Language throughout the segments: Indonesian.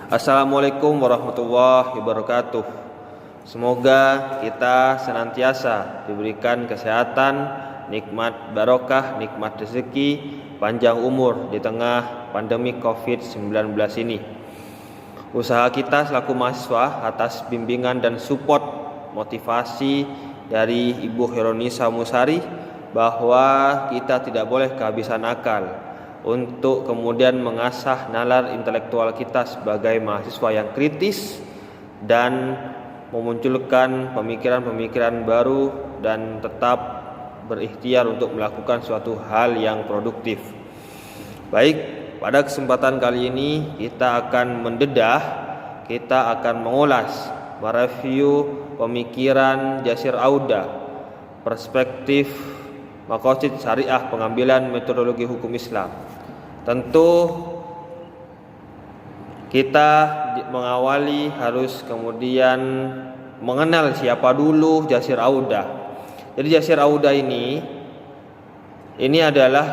Assalamualaikum warahmatullahi wabarakatuh. Semoga kita senantiasa diberikan kesehatan, nikmat barokah, nikmat rezeki, panjang umur di tengah pandemi COVID-19 ini. Usaha kita selaku mahasiswa atas bimbingan dan support motivasi dari Ibu Heronisa Musari bahwa kita tidak boleh kehabisan akal untuk kemudian mengasah nalar intelektual kita sebagai mahasiswa yang kritis dan memunculkan pemikiran-pemikiran baru dan tetap berikhtiar untuk melakukan suatu hal yang produktif. Baik, pada kesempatan kali ini kita akan mendedah, kita akan mengulas, mereview pemikiran Yasir Auda, perspektif Maqasid Syariah pengambilan metodologi hukum Islam. Tentu kita mengawali harus kemudian mengenal siapa dulu Yasir Auda. Jadi Yasir Auda ini adalah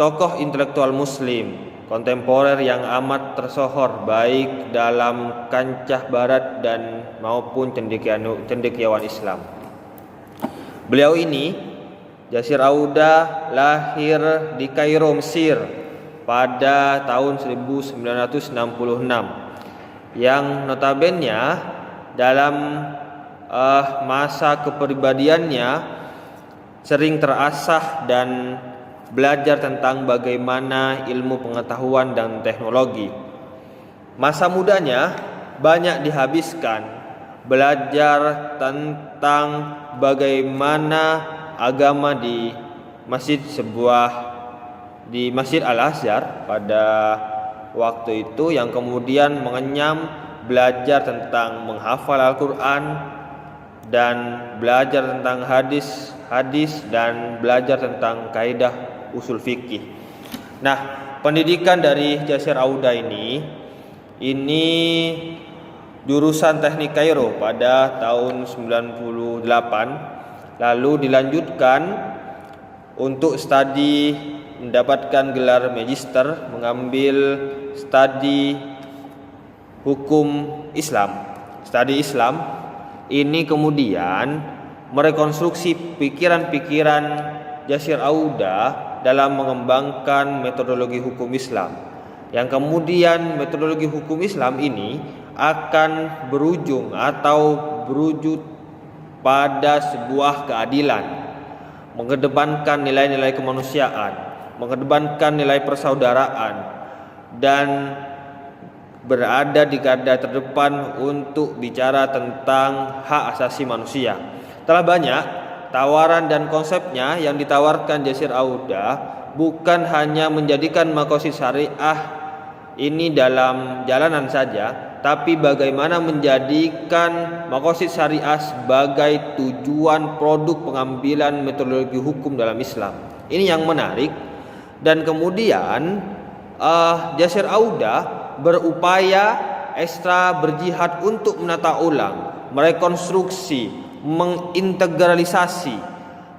tokoh intelektual muslim kontemporer yang amat tersohor baik dalam kancah barat dan maupun cendekiawan Islam. Beliau ini Yasir Auda lahir di Kairo, Mesir pada tahun 1966 yang notabene dalam masa kepribadiannya sering terasah dan belajar tentang bagaimana ilmu pengetahuan dan teknologi. Masa mudanya banyak dihabiskan belajar tentang bagaimana agama di Masjid Al-Azhar pada waktu itu, yang kemudian mengenyam belajar tentang menghafal Al-Quran dan belajar tentang hadis dan belajar tentang kaidah usul fikih. Nah, pendidikan dari Yasir Auda ini jurusan Teknik Kairo pada tahun 98. Lalu dilanjutkan untuk studi mendapatkan gelar magister, mengambil studi hukum Islam, studi Islam. Ini kemudian merekonstruksi pikiran-pikiran Yasir Auda dalam mengembangkan metodologi hukum Islam, yang kemudian metodologi hukum Islam ini akan berujung atau berwujud pada sebuah keadilan, mengedepankan nilai-nilai kemanusiaan, mengedepankan nilai persaudaraan, dan berada di garda terdepan untuk bicara tentang hak asasi manusia. Telah banyak tawaran dan konsepnya yang ditawarkan Yasir Auda bukan hanya menjadikan Maqasid Syariah ini dalam jalanan saja, tapi bagaimana menjadikan Maqasid Syariah sebagai tujuan produk pengambilan metodologi hukum dalam Islam. Ini yang menarik. Dan kemudian Yasir Auda berupaya ekstra berjihad untuk menata ulang, merekonstruksi, mengintegralisasi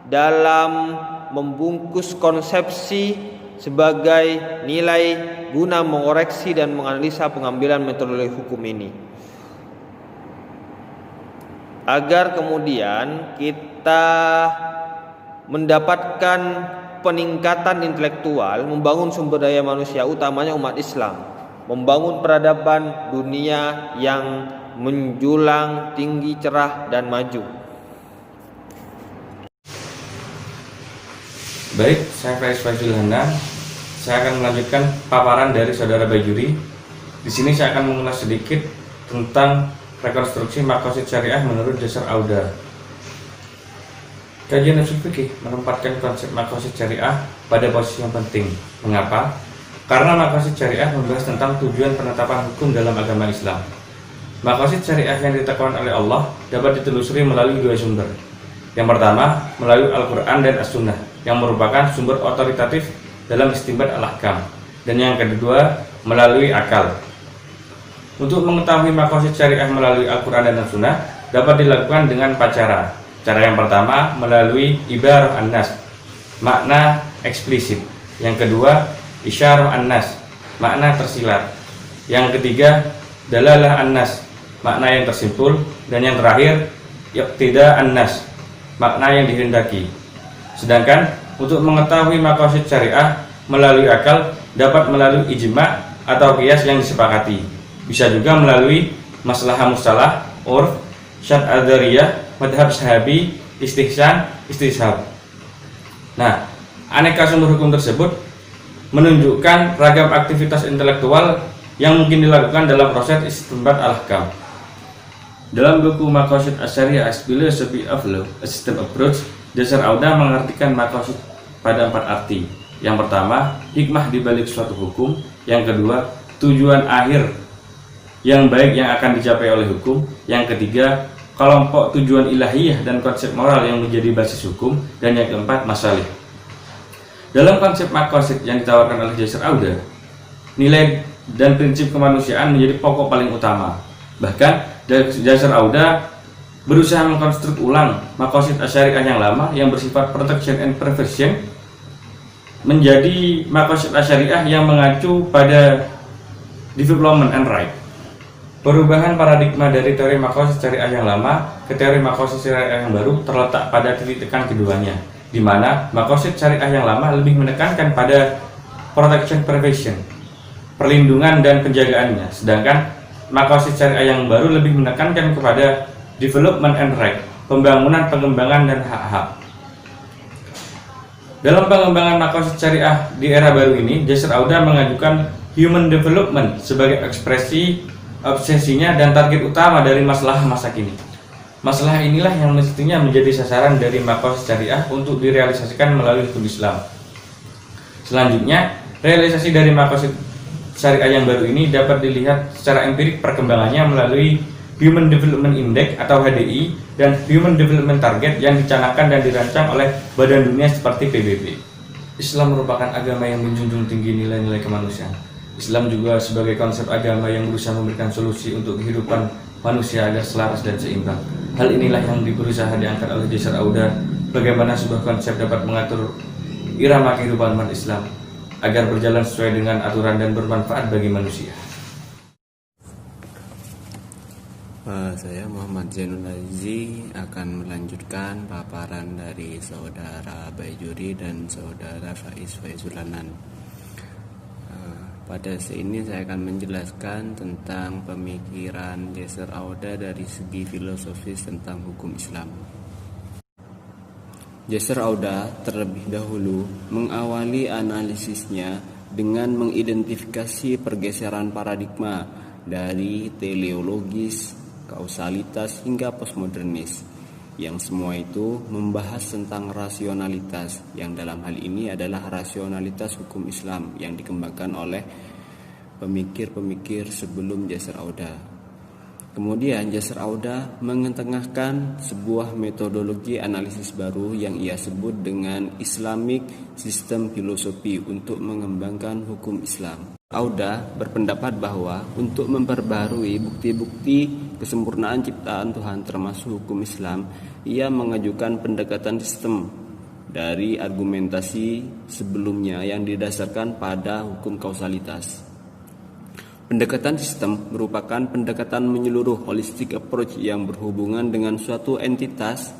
dalam membungkus konsepsi sebagai nilai guna mengoreksi dan menganalisa pengambilan metodologi hukum ini, agar kemudian kita mendapatkan peningkatan intelektual, membangun sumber daya manusia, utamanya umat Islam, membangun peradaban dunia yang menjulang tinggi, cerah, dan maju. Baik, saya Faiz Fazilhana. Saya akan melanjutkan paparan dari saudara Bajuri. Di sini saya akan mengulas sedikit tentang rekonstruksi Maqasid Syariah menurut Yasir Auda. Kajian usul fikih menempatkan konsep Maqasid Syariah pada posisi yang penting. Mengapa? Karena Maqasid Syariah membahas tentang tujuan penetapan hukum dalam agama Islam. Maqasid Syariah yang ditetapkan oleh Allah dapat ditelusuri melalui dua sumber. Yang pertama, melalui Al-Quran dan As-Sunnah, yang merupakan sumber otoritatif dalam istinbat al-ahkam, dan yang kedua melalui akal. Untuk mengetahui Maqasid Syariah melalui Al-Quran dan As-Sunnah dapat dilakukan dengan 4 cara. Cara yang pertama melalui ibarah an-nas, makna eksplisit. Yang kedua isyarah an-nas, makna tersirat. Yang ketiga dalalah an-nas, makna yang tersimpul, dan yang terakhir iqtida an-nas, makna yang dihendaki. Sedangkan untuk mengetahui maqasid syariah melalui akal dapat melalui ijma' atau qiyas yang disepakati. Bisa juga melalui maslahah mustalah, urf, syad adhariyah, madhab sahabi, istihsan, istishab. Nah, aneka sumber hukum tersebut menunjukkan ragam aktivitas intelektual yang mungkin dilakukan dalam proses istinbat al-ahkam. Dalam buku Maqasid Asy-Syariah as Philosophy of Law, a System Approach, Jasar Auda mengartikan maqasid pada 4 arti. Yang pertama, hikmah di balik suatu hukum. Yang kedua, tujuan akhir yang baik yang akan dicapai oleh hukum. Yang ketiga, kelompok tujuan ilahiyah dan konsep moral yang menjadi basis hukum. Dan yang keempat, masalih. Dalam konsep maqasid yang ditawarkan oleh Jasar Auda, nilai dan prinsip kemanusiaan menjadi pokok paling utama. Bahkan Jasar Auda berusaha mengkonstruk ulang maqasid asy-syariah yang lama yang bersifat protection and prevention menjadi maqasid asy-syariah yang mengacu pada development and right. Perubahan paradigma dari teori maqasid syariah yang lama ke teori maqasid syariah yang baru terletak pada titik tekan keduanya, di mana maqasid syariah yang lama lebih menekankan pada protection prevention, perlindungan dan penjagaannya, sedangkan maqasid syariah yang baru lebih menekankan kepada development and right, pembangunan, pengembangan, dan hak-hak. Dalam pengembangan maqasid syariah di era baru ini, Jasar Auda mengajukan human development sebagai ekspresi obsesinya dan target utama dari masalah masa kini. Masalah inilah yang mestinya menjadi sasaran dari maqasid syariah untuk direalisasikan melalui hukum Islam. Selanjutnya, realisasi dari maqasid syariah yang baru ini dapat dilihat secara empirik perkembangannya melalui Human Development Index atau HDI dan Human Development Target yang dicanangkan dan dirancang oleh badan dunia seperti PBB. Islam merupakan agama yang menjunjung tinggi nilai-nilai kemanusiaan. Islam juga sebagai konsep agama yang berusaha memberikan solusi untuk kehidupan manusia agar selaras dan seimbang. Hal inilah yang berusaha diangkat oleh Jasar Auda, bagaimana sebuah konsep dapat mengatur irama kehidupan umat Islam agar berjalan sesuai dengan aturan dan bermanfaat bagi manusia. Saya Muhammad Zainul Azizi akan melanjutkan paparan dari saudara Baijuri dan saudara Faiz Faizulanan. Pada sini saya akan menjelaskan tentang pemikiran Jasar Auda dari segi filosofis tentang hukum Islam. Jasar Auda terlebih dahulu mengawali analisisnya dengan mengidentifikasi pergeseran paradigma dari teleologis, kausalitas hingga postmodernis, yang semua itu membahas tentang rasionalitas, yang dalam hal ini adalah rasionalitas hukum Islam yang dikembangkan oleh pemikir-pemikir sebelum Jasar Auda. Kemudian Jasar Auda mengetengahkan sebuah metodologi analisis baru yang ia sebut dengan Islamic System Philosophy untuk mengembangkan hukum Islam. Auda berpendapat bahwa untuk memperbarui bukti-bukti kesempurnaan ciptaan Tuhan termasuk hukum Islam, ia mengajukan pendekatan sistem dari argumentasi sebelumnya yang didasarkan pada hukum kausalitas. Pendekatan sistem merupakan pendekatan menyeluruh holistic approach yang berhubungan dengan suatu entitas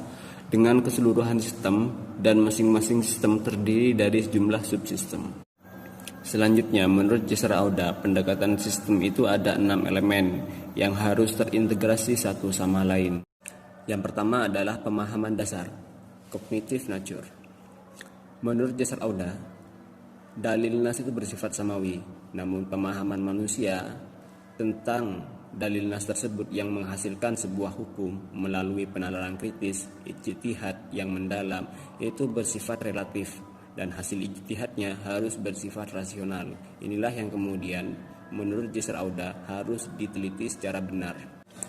dengan keseluruhan sistem, dan masing-masing sistem terdiri dari sejumlah subsistem. Selanjutnya, menurut Jasar Auda, pendekatan sistem itu ada 6 elemen yang harus terintegrasi satu sama lain. Yang pertama adalah pemahaman dasar, cognitive nature. Menurut Jasar Auda, dalil nas itu bersifat samawi, namun pemahaman manusia tentang dalil nas tersebut yang menghasilkan sebuah hukum melalui penalaran kritis, ijtihad yang mendalam, itu bersifat relatif, dan hasil ijtihadnya harus bersifat rasional. Inilah yang kemudian menurut Jasar Auda harus diteliti secara benar.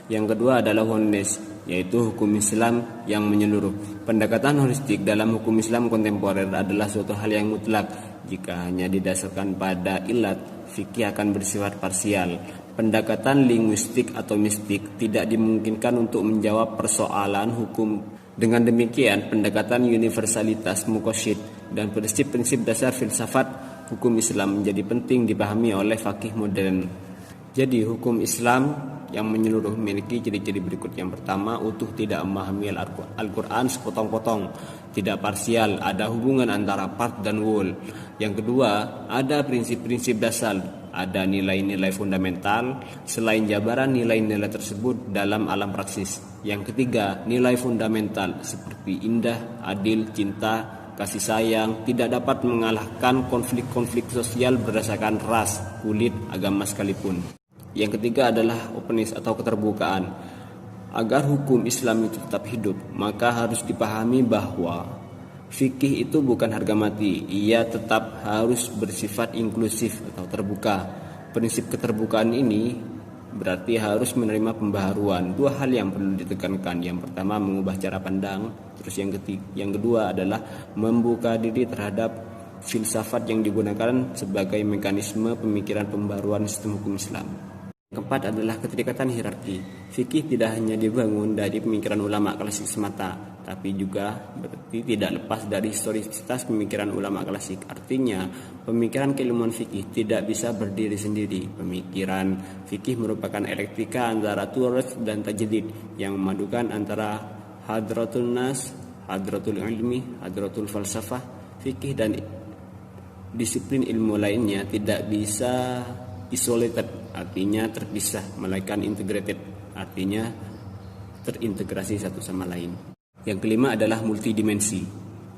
Yang kedua adalah oneness, yaitu hukum Islam yang menyeluruh. Pendekatan holistik dalam hukum Islam kontemporer adalah suatu hal yang mutlak. Jika hanya didasarkan pada ilat, fikih akan bersifat parsial. Pendekatan linguistik atau mistik tidak dimungkinkan untuk menjawab persoalan hukum. Dengan demikian, pendekatan universalitas muqasyid dan prinsip-prinsip dasar filsafat hukum Islam menjadi penting dipahami oleh fakih modern. Jadi hukum Islam yang menyeluruh memiliki ciri-ciri berikut. Yang pertama, utuh, tidak memahami Al-Quran sepotong-potong, tidak parsial, ada hubungan antara part dan whole. Yang kedua, ada prinsip-prinsip dasar, ada nilai-nilai fundamental, selain jabaran nilai-nilai tersebut dalam alam praksis. Yang ketiga, nilai fundamental seperti indah, adil, cinta, kasih sayang tidak dapat mengalahkan konflik-konflik sosial berdasarkan ras, kulit, agama sekalipun. Yang ketiga adalah openness atau keterbukaan. Agar hukum Islam itu tetap hidup, maka harus dipahami bahwa fikih itu bukan harga mati. Ia tetap harus bersifat inklusif atau terbuka. Prinsip keterbukaan ini berarti harus menerima pembaharuan. Dua hal yang perlu ditekankan. Yang pertama, mengubah cara pandang. Terus yang kedua adalah membuka diri terhadap filsafat yang digunakan sebagai mekanisme pemikiran pembaruan sistem hukum Islam. Yang keempat adalah keterikatan hierarki. Fikih tidak hanya dibangun dari pemikiran ulama klasik semata, tapi juga berarti tidak lepas dari historisitas pemikiran ulama klasik. Artinya, pemikiran keilmuan fikih tidak bisa berdiri sendiri. Pemikiran fikih merupakan elektrika antara turus dan tajdid yang memadukan antara hadratul nas, hadratul ilmi, hadratul falsafah. Fikih dan disiplin ilmu lainnya tidak bisa isolated, artinya terpisah, melainkan integrated, artinya terintegrasi satu sama lain. Yang kelima adalah multidimensi.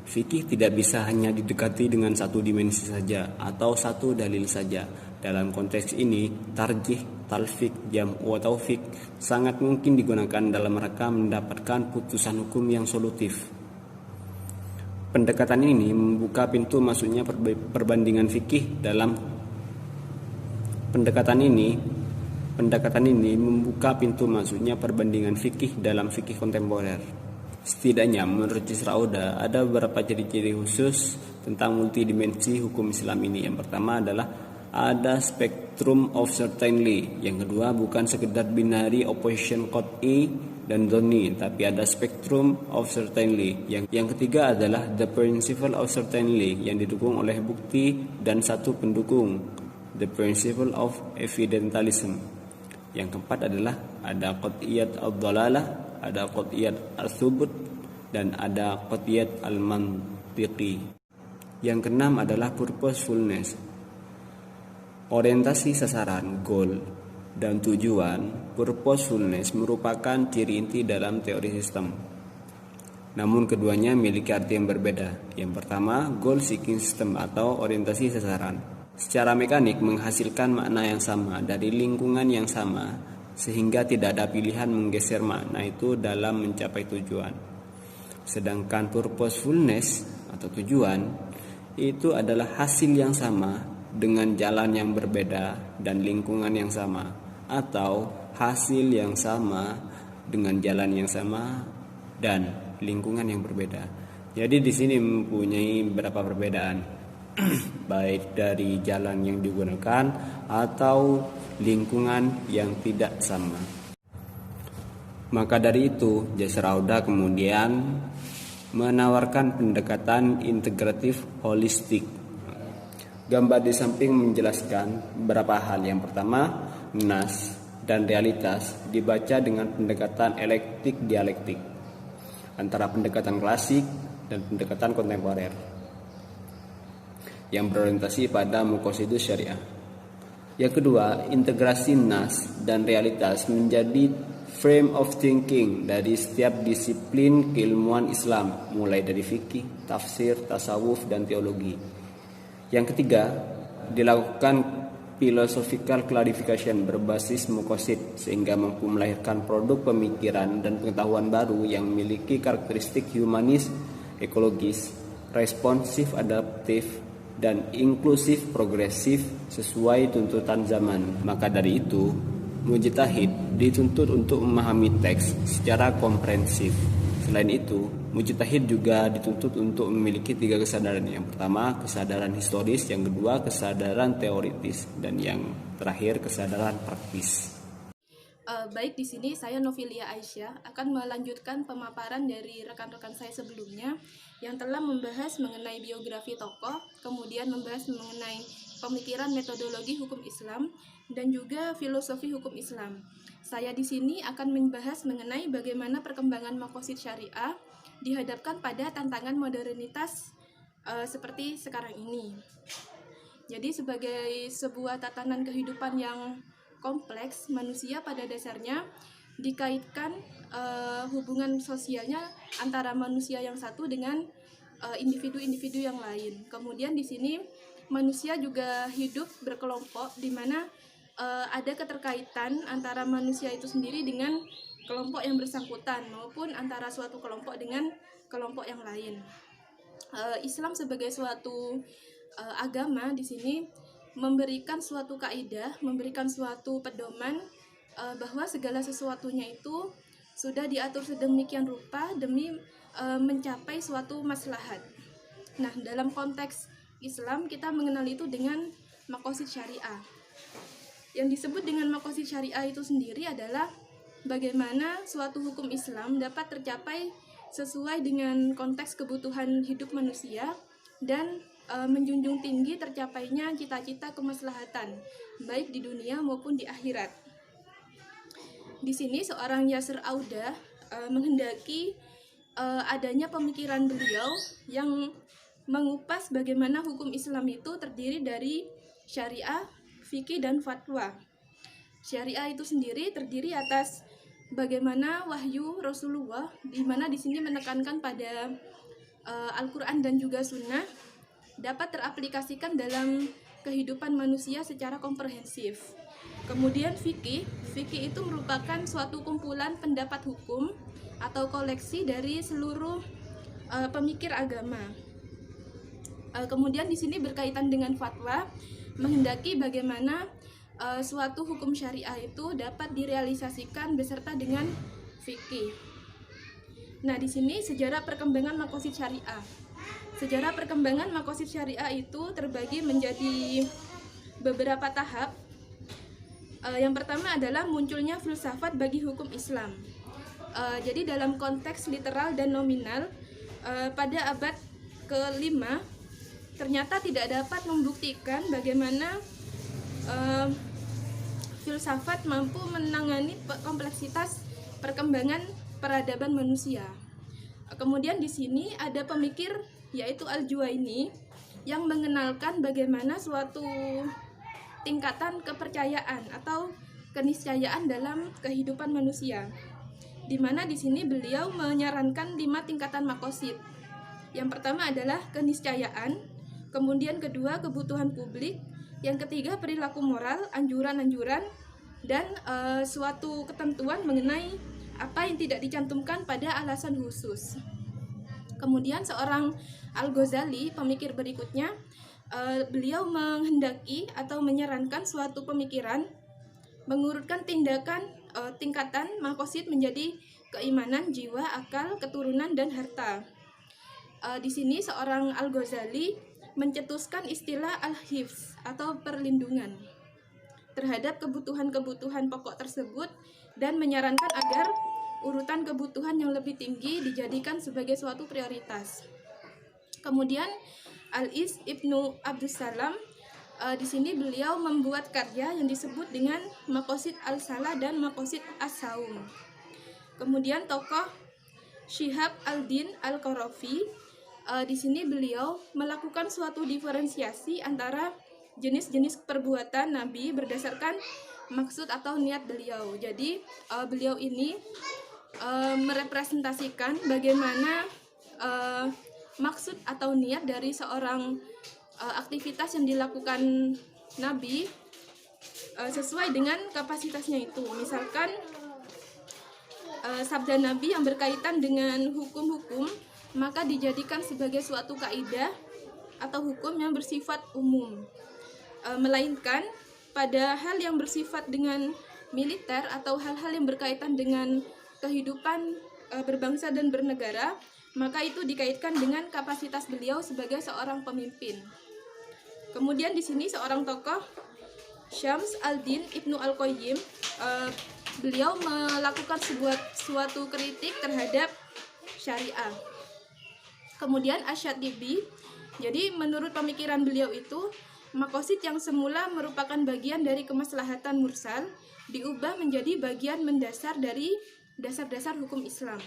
Fikih tidak bisa hanya didekati dengan satu dimensi saja atau satu dalil saja. Dalam konteks ini, tarjih, talfik, jam'u atau taufik sangat mungkin digunakan dalam rangka mendapatkan putusan hukum yang solutif. Pendekatan ini membuka pintu masuknya perbandingan fikih dalam Pendekatan ini membuka pintu masuknya perbandingan fikih dalam fikih kontemporer. Setidaknya menurut Cisrauda ada beberapa ciri-ciri khusus tentang multidimensi hukum Islam ini. Yang pertama adalah ada spectrum of certainty. Yang kedua, bukan sekedar binary opposition qat'i dan dhonni, tapi ada spectrum of certainty. Yang ketiga adalah the principle of certainty yang didukung oleh bukti dan satu pendukung, the principle of evidentialism. Yang keempat adalah ada qat'iyat ad-dhalalah, ada qat'iyat al-thubut, dan ada qat'iyat al-mantiqi. Yang keenam adalah purposefulness, orientasi sasaran, goal, dan tujuan. Purposefulness merupakan ciri inti dalam teori sistem. Namun keduanya memiliki arti yang berbeda. Yang pertama, goal seeking system atau orientasi sasaran. Secara mekanik menghasilkan makna yang sama dari lingkungan yang sama, sehingga tidak ada pilihan menggeser makna itu dalam mencapai tujuan. Sedangkan purposefulness atau tujuan itu adalah hasil yang sama dengan jalan yang berbeda dan lingkungan yang sama, atau hasil yang sama dengan jalan yang sama dan lingkungan yang berbeda. Jadi di sini mempunyai beberapa perbedaan baik dari jalan yang digunakan atau lingkungan yang tidak sama. Maka dari itu, Cisrauda kemudian menawarkan pendekatan integratif holistik. Gambar di samping menjelaskan beberapa hal. Yang pertama, nas dan realitas dibaca dengan pendekatan elektik dialektik antara pendekatan klasik dan pendekatan kontemporer yang berorientasi pada muqasidus syariah. Yang kedua, integrasi nas dan realitas menjadi frame of thinking dari setiap disiplin keilmuan Islam, mulai dari fikih, tafsir, tasawuf, dan teologi. Yang ketiga, dilakukan philosophical clarification berbasis muqasid sehingga mampu melahirkan produk pemikiran dan pengetahuan baru yang memiliki karakteristik humanis, ekologis, responsif, adaptif, dan inklusif progresif sesuai tuntutan zaman. Maka dari itu, mujtahid dituntut untuk memahami teks secara komprehensif. Selain itu, mujtahid juga dituntut untuk memiliki 3 kesadaran. Yang pertama, kesadaran historis, yang kedua, kesadaran teoritis, dan yang terakhir, kesadaran praktis. Baik, di sini saya Novilia Aisyah akan melanjutkan pemaparan dari rekan-rekan saya sebelumnya yang telah membahas mengenai biografi tokoh, kemudian membahas mengenai pemikiran metodologi hukum Islam dan juga filosofi hukum Islam. Saya di sini akan membahas mengenai bagaimana perkembangan maqasid syariah dihadapkan pada tantangan modernitas seperti sekarang ini. Jadi sebagai sebuah tatanan kehidupan yang kompleks, manusia pada dasarnya dikaitkan hubungan sosialnya antara manusia yang satu dengan individu-individu yang lain. Kemudian di sini manusia juga hidup berkelompok, di mana ada keterkaitan antara manusia itu sendiri dengan kelompok yang bersangkutan maupun antara suatu kelompok dengan kelompok yang lain. Islam sebagai suatu agama di sini memberikan suatu kaidah, memberikan suatu pedoman bahwa segala sesuatunya itu sudah diatur sedemikian rupa demi mencapai suatu maslahat. Nah, dalam konteks Islam kita mengenal itu dengan maqasid syariah. Yang disebut dengan maqasid syariah itu sendiri adalah bagaimana suatu hukum Islam dapat tercapai sesuai dengan konteks kebutuhan hidup manusia dan menjunjung tinggi tercapainya cita-cita kemaslahatan baik di dunia maupun di akhirat. Di sini seorang Yasir Audah menghendaki adanya pemikiran beliau yang mengupas bagaimana hukum Islam itu terdiri dari syariah, fikih, dan fatwa. Syariah itu sendiri terdiri atas bagaimana wahyu Rasulullah, di mana di sini menekankan pada Al-Quran dan juga Sunnah dapat teraplikasikan dalam kehidupan manusia secara komprehensif. Kemudian fikih itu merupakan suatu kumpulan pendapat hukum atau koleksi dari seluruh pemikir agama. Kemudian di sini berkaitan dengan fatwa, menghendaki bagaimana suatu hukum syariah itu dapat direalisasikan beserta dengan fikih. Nah, di sini sejarah perkembangan maqasid syariah. Sejarah perkembangan maqasid syariah itu terbagi menjadi beberapa tahap. Yang pertama adalah munculnya filsafat bagi hukum Islam. Jadi dalam konteks literal dan nominal, pada abad ke-5 ternyata tidak dapat membuktikan bagaimana filsafat mampu menangani kompleksitas perkembangan peradaban manusia. Kemudian di sini ada pemikir yaitu Al-Juwaini yang mengenalkan bagaimana suatu tingkatan kepercayaan atau keniscayaan dalam kehidupan manusia. Di mana di sini beliau menyarankan 5 tingkatan maqasid. Yang pertama adalah keniscayaan, kemudian kedua kebutuhan publik, yang ketiga perilaku moral, anjuran-anjuran, dan suatu ketentuan mengenai apa yang tidak dicantumkan pada alasan khusus. Kemudian seorang Al-Ghazali, pemikir berikutnya, beliau menghendaki atau menyarankan suatu pemikiran mengurutkan tingkatan maqasid menjadi keimanan, jiwa, akal, keturunan, dan harta. Di sini seorang Al-Ghazali mencetuskan istilah al-hifz atau perlindungan terhadap kebutuhan-kebutuhan pokok tersebut dan menyarankan agar urutan kebutuhan yang lebih tinggi dijadikan sebagai suatu prioritas. Kemudian Al-Is Ibnu Abdussalam, di sini beliau membuat karya yang disebut dengan maqasid al-salah dan maqasid as-saum. Kemudian tokoh Syihab al-Din al-Qarafi, di sini beliau melakukan suatu diferensiasi antara jenis-jenis perbuatan Nabi berdasarkan maksud atau niat beliau. Jadi beliau ini merepresentasikan bagaimana maksud atau niat dari seorang aktivitas yang dilakukan Nabi sesuai dengan kapasitasnya itu. Misalkan sabda Nabi yang berkaitan dengan hukum-hukum maka dijadikan sebagai suatu kaidah atau hukum yang bersifat umum. Melainkan pada hal yang bersifat dengan militer atau hal-hal yang berkaitan dengan kehidupan berbangsa dan bernegara, maka itu dikaitkan dengan kapasitas beliau sebagai seorang pemimpin. Kemudian di sini seorang tokoh Syams al-Din Ibnu al-Qayyim, beliau melakukan suatu kritik terhadap syariah. Kemudian Asy-Syatibi, jadi menurut pemikiran beliau itu makosid yang semula merupakan bagian dari kemaslahatan mursal diubah menjadi bagian mendasar dari dasar-dasar hukum Islam.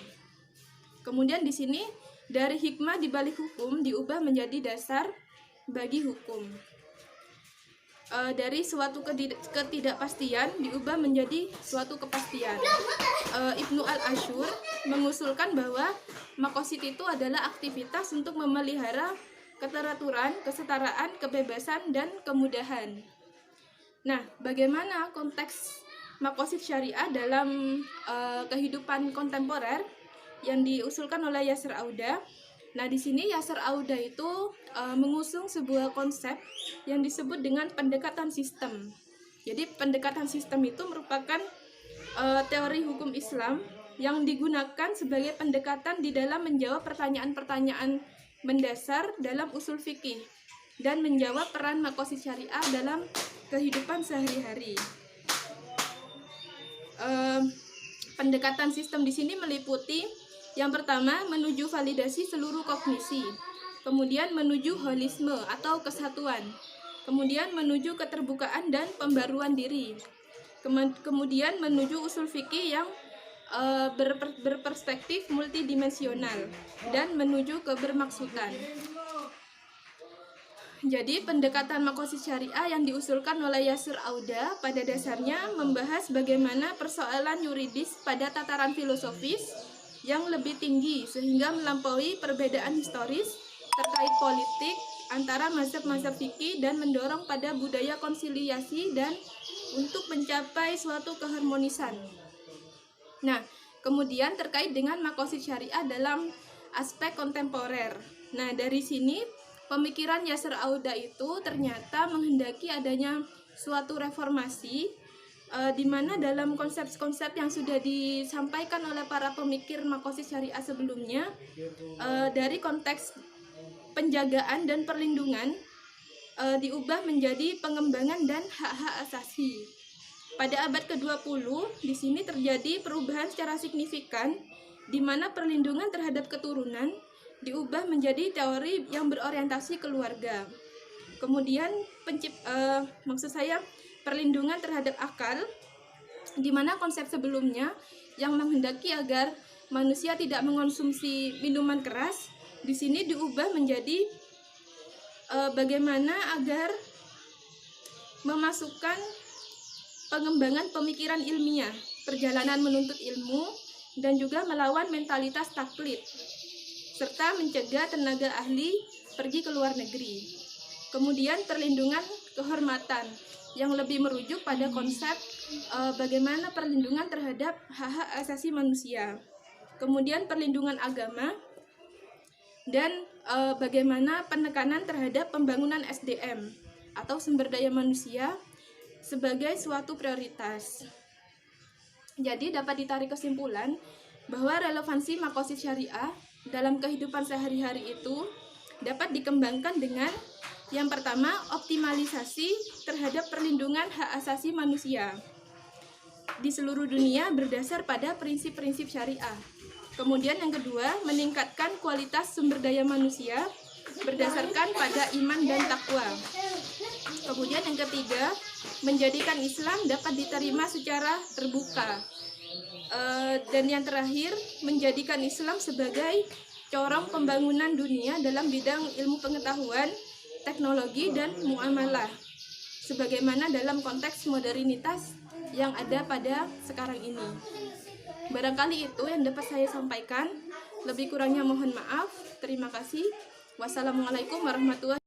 Kemudian di sini dari hikmah di balik hukum diubah menjadi dasar bagi hukum. Dari suatu ketidakpastian diubah menjadi suatu kepastian. Ibnu al-Ashur mengusulkan bahwa makosid itu adalah aktivitas untuk memelihara keteraturan, kesetaraan, kebebasan, dan kemudahan. Nah, bagaimana konteks makosid syariah dalam kehidupan kontemporer yang diusulkan oleh Yasser Auda? Nah, di sini Yasser Auda itu mengusung sebuah konsep yang disebut dengan pendekatan sistem. Jadi, pendekatan sistem itu merupakan teori hukum Islam yang digunakan sebagai pendekatan di dalam menjawab pertanyaan-pertanyaan mendasar dalam usul fikih dan menjawab peran makosid syariah dalam kehidupan sehari-hari. Pendekatan sistem di sini meliputi yang pertama, menuju validasi seluruh kognisi, kemudian menuju holisme atau kesatuan, kemudian menuju keterbukaan dan pembaruan diri, kemudian menuju usul fikih yang berperspektif multidimensional, dan menuju kebermaksudan. Jadi, pendekatan makosid syariah yang diusulkan oleh Yasser Auda pada dasarnya membahas bagaimana persoalan yuridis pada tataran filosofis yang lebih tinggi sehingga melampaui perbedaan historis terkait politik antara mazhab-mazhab fikih dan mendorong pada budaya konsiliasi dan untuk mencapai suatu keharmonisan. Nah, kemudian terkait dengan makosid syariah dalam aspek kontemporer. Nah, dari sini pemikiran Yasser Auda itu ternyata menghendaki adanya suatu reformasi di mana dalam konsep-konsep yang sudah disampaikan oleh para pemikir makosid syariah sebelumnya, dari konteks penjagaan dan perlindungan diubah menjadi pengembangan dan hak-hak asasi. Pada abad ke-20 di sini terjadi perubahan secara signifikan di mana perlindungan terhadap keturunan diubah menjadi teori yang berorientasi keluarga. Kemudian perlindungan terhadap akal, di mana konsep sebelumnya yang menghendaki agar manusia tidak mengonsumsi minuman keras, di sini diubah menjadi bagaimana agar memasukkan pengembangan pemikiran ilmiah, perjalanan menuntut ilmu, dan juga melawan mentalitas taklid, serta mencegah tenaga ahli pergi ke luar negeri. Kemudian perlindungan kehormatan yang lebih merujuk pada konsep bagaimana perlindungan terhadap hak-hak asasi manusia. Kemudian perlindungan agama dan bagaimana penekanan terhadap pembangunan SDM atau sumber daya manusia sebagai suatu prioritas. Jadi dapat ditarik kesimpulan bahwa relevansi makosid syariah dalam kehidupan sehari-hari itu dapat dikembangkan dengan yang pertama, optimalisasi terhadap perlindungan hak asasi manusia di seluruh dunia berdasar pada prinsip-prinsip syariah. Kemudian yang kedua, meningkatkan kualitas sumber daya manusia berdasarkan pada iman dan takwa. Kemudian yang ketiga, menjadikan Islam dapat diterima secara terbuka. Dan yang terakhir, menjadikan Islam sebagai corong pembangunan dunia dalam bidang ilmu pengetahuan, teknologi, dan muamalah, sebagaimana dalam konteks modernitas yang ada pada sekarang ini. Barangkali itu yang dapat saya sampaikan. Lebih kurangnya mohon maaf. Terima kasih. Wassalamualaikum warahmatullahi wabarakatuh.